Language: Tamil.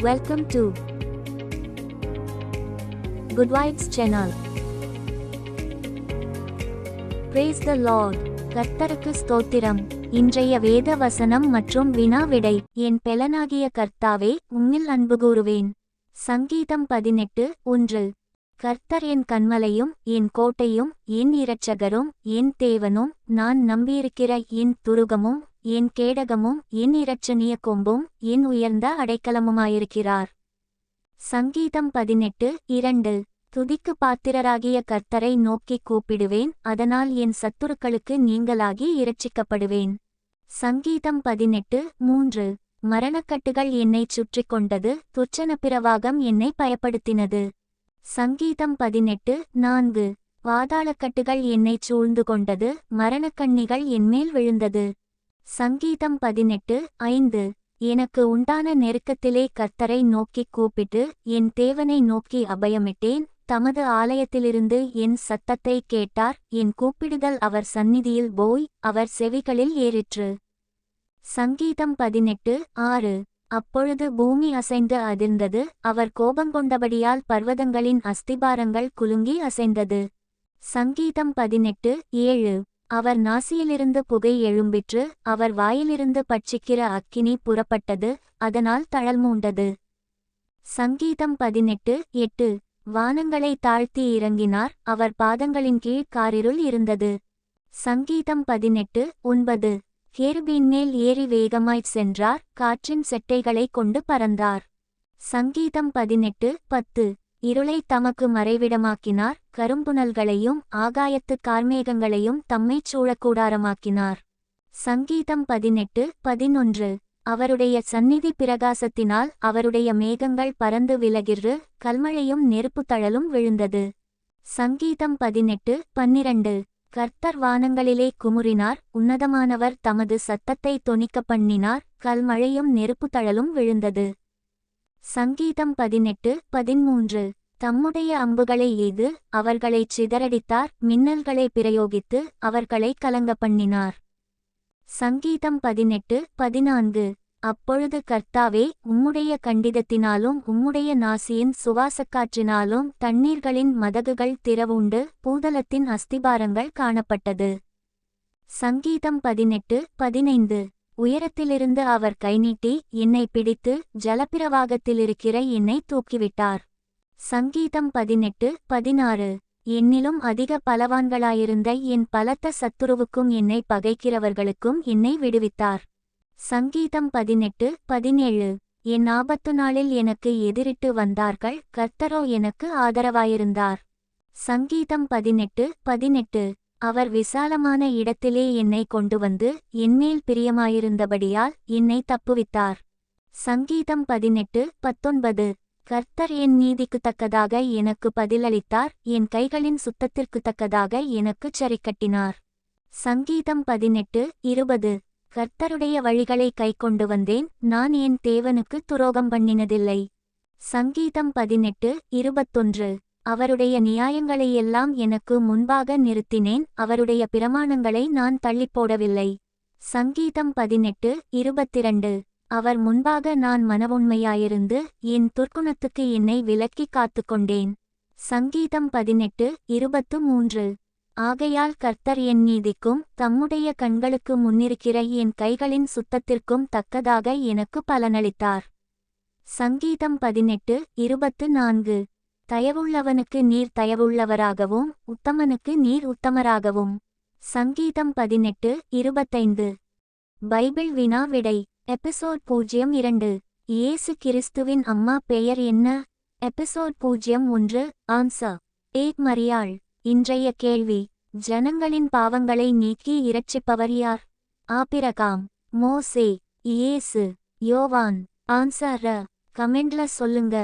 Welcome to Good Vibes channel. Praise the Lord. கர்த்தருக்கு ஸ்தோத்திரம். இன்றைய வேத வசனம் மற்றும் வினா விடை. என் பெலனாகிய கர்த்தாவே, உம்மில் அன்பு கூறுவேன். சங்கீதம் 18:1. கர்த்தர் என் கன்மலையும் என் கோட்டையும் என் இரட்சகரும் என் தேவனும் நான் நம்பியிருக்கிற என் துருகமும் என் கேடகமும் என் இரட்சணிய கொம்பும் என் உயர்ந்த அடைக்கலமுமாயிருக்கிறார். சங்கீதம் 18:2. துதிக்கு பாத்திரராகிய கர்த்தரை நோக்கி கூப்பிடுவேன், அதனால் என் சத்துருக்களுக்கு நீங்களாகி இரட்சிக்கப்படுவேன். சங்கீதம் 18:3. மரணக்கட்டுகள் என்னைச் சுற்றி கொண்டது, துர்ச்சன பிரவாகம் என்னை பயப்படுத்தினது. சங்கீதம் 18:4. வாதாளக்கட்டுகள் என்னைச் சூழ்ந்து கொண்டது, மரணக்கண்ணிகள் என்மேல் விழுந்தது. சங்கீதம் 18:5. எனக்கு உண்டான நெருக்கத்திலே கர்த்தரை நோக்கி கூப்பிட்டு என் தேவனை நோக்கி அபயமிட்டேன். தமது ஆலயத்திலிருந்து என் சத்தத்தை கேட்டார், என் கூப்பிடுதல் அவர் சந்நிதியில் போய் அவர் செவிகளில் ஏறிற்று. சங்கீதம் 18:6. அப்பொழுது பூமி அசைந்து அதிர்ந்தது, அவர் கோபங்கொண்டபடியால் பர்வதங்களின் அஸ்திபாரங்கள் குலுங்கி அசைந்தது. சங்கீதம் 18:7. அவர் நாசியிலிருந்து புகை எழும்பிற்று, அவர் வாயிலிருந்து பட்சிக்கிற அக்கினி புறப்பட்டது, அதனால் தழல்மூண்டது. சங்கீதம் 18:8. வானங்களை தாழ்த்தி இறங்கினார், அவர் பாதங்களின் கீழ் காரிருள் இருந்தது. சங்கீதம் 18:9. கேருபீன்மேல் ஏறி வேகமாய்ச் சென்றார், காற்றின் செட்டைகளை கொண்டு பறந்தார். சங்கீதம் 18:10. இருளை தமக்கு மறைவிடமாக்கினார், கரும்புனல்களையும் ஆகாயத்து கார்மேகங்களையும் தம்மைச் சூழக்கூடாரமாக்கினார். சங்கீதம் 18:11. அவருடைய சந்நிதி பிரகாசத்தினால் அவருடைய மேகங்கள் பறந்து விலகிற்று, கல்மழையும் நெருப்பு தழலும் விழுந்தது. சங்கீதம் 18:12. கர்த்தர் வானங்களிலே குமுறினார், உன்னதமானவர் தமது சத்தத்தை தொனிக்க பண்ணினார், கல்மழையும் நெருப்பு தழலும் விழுந்தது. சங்கீதம் 18:13. தம்முடைய அம்புகளை எய்து அவர்களைச் சிதறடித்தார், மின்னல்களை பிரயோகித்து அவர்களை கலங்க பண்ணினார். சங்கீதம் 18:14. அப்பொழுது கர்த்தாவே, உம்முடைய கண்டிதத்தினாலும் உம்முடைய நாசியின் சுவாசக்காற்றினாலும் தண்ணீர்களின் மதகுகள் திறவுண்டு பூதலத்தின் அஸ்திபாரங்கள் காணப்பட்டது. சங்கீதம் 18:15. உயரத்திலிருந்து அவர் கைநீட்டி என்னை பிடித்து ஜலப்பிரவாகத்திலிருக்கிற என்னை தூக்கிவிட்டார். சங்கீதம் 18:16. என்னிலும் அதிக பலவான்களாயிருந்த என் பலத்த சத்துருவுக்கும் என்னை பகைக்கிறவர்களுக்கும் என்னை விடுவித்தார். சங்கீதம் 18:17. என் ஆபத்து நாளில் எனக்கு எதிரிட்டு வந்தார்கள், கர்த்தரோ எனக்கு ஆதரவாயிருந்தார். சங்கீதம் 18:18. அவர் விசாலமான இடத்திலே என்னை கொண்டு வந்து என்மேல் பிரியமாயிருந்தபடியால் என்னை தப்புவித்தார். சங்கீதம் 18:19. கர்த்தர் என் நீதிக்குத்தக்கதாக எனக்கு பதிலளித்தார், என் கைகளின் சுத்தத்திற்குத்தக்கதாக எனக்குச் சரிக்கட்டினார். சங்கீதம் 18:20. கர்த்தருடைய வழிகளை கைக்கொண்டு வந்தேன், நான் என் தேவனுக்கு துரோகம் பண்ணினதில்லை. சங்கீதம் 18:21. அவருடைய நியாயங்களையெல்லாம் எனக்கு முன்பாக நிறுத்தினேன், அவருடைய பிரமாணங்களை நான் தள்ளிப்போடவில்லை. சங்கீதம் 18:22. அவர் முன்பாக நான் மனவுண்மையாயிருந்து என் துர்க்குணத்துக்கு என்னை விலக்கி காத்துக்கொண்டேன். சங்கீதம் 18:23. ஆகையால் கர்த்தர் என் நீதிக்கும் தம்முடைய கண்களுக்கு முன்னிருக்கிற என் கைகளின் சுத்தத்திற்கும் தக்கதாக எனக்கு பலனளித்தார். சங்கீதம் 18:24. தயவுள்ளவனுக்கு நீர் தயவுள்ளவராகவும் உத்தமனுக்கு நீர் உத்தமராகவும். சங்கீதம் 18:25. பைபிள் வினா விடை. எபிசோட் 02. இயேசு கிறிஸ்துவின் அம்மா பெயர் என்ன? எபிசோட் 01. Answer A. மரியாள். இன்றைய கேள்வி: ஜனங்களின் பாவங்களை நீக்கி இரட்சிப்பவர் யார்? ஆபிரகாம், மோசே, இயேசு, யோவான். ஆன்சர் கமெண்ட்ல சொல்லுங்க.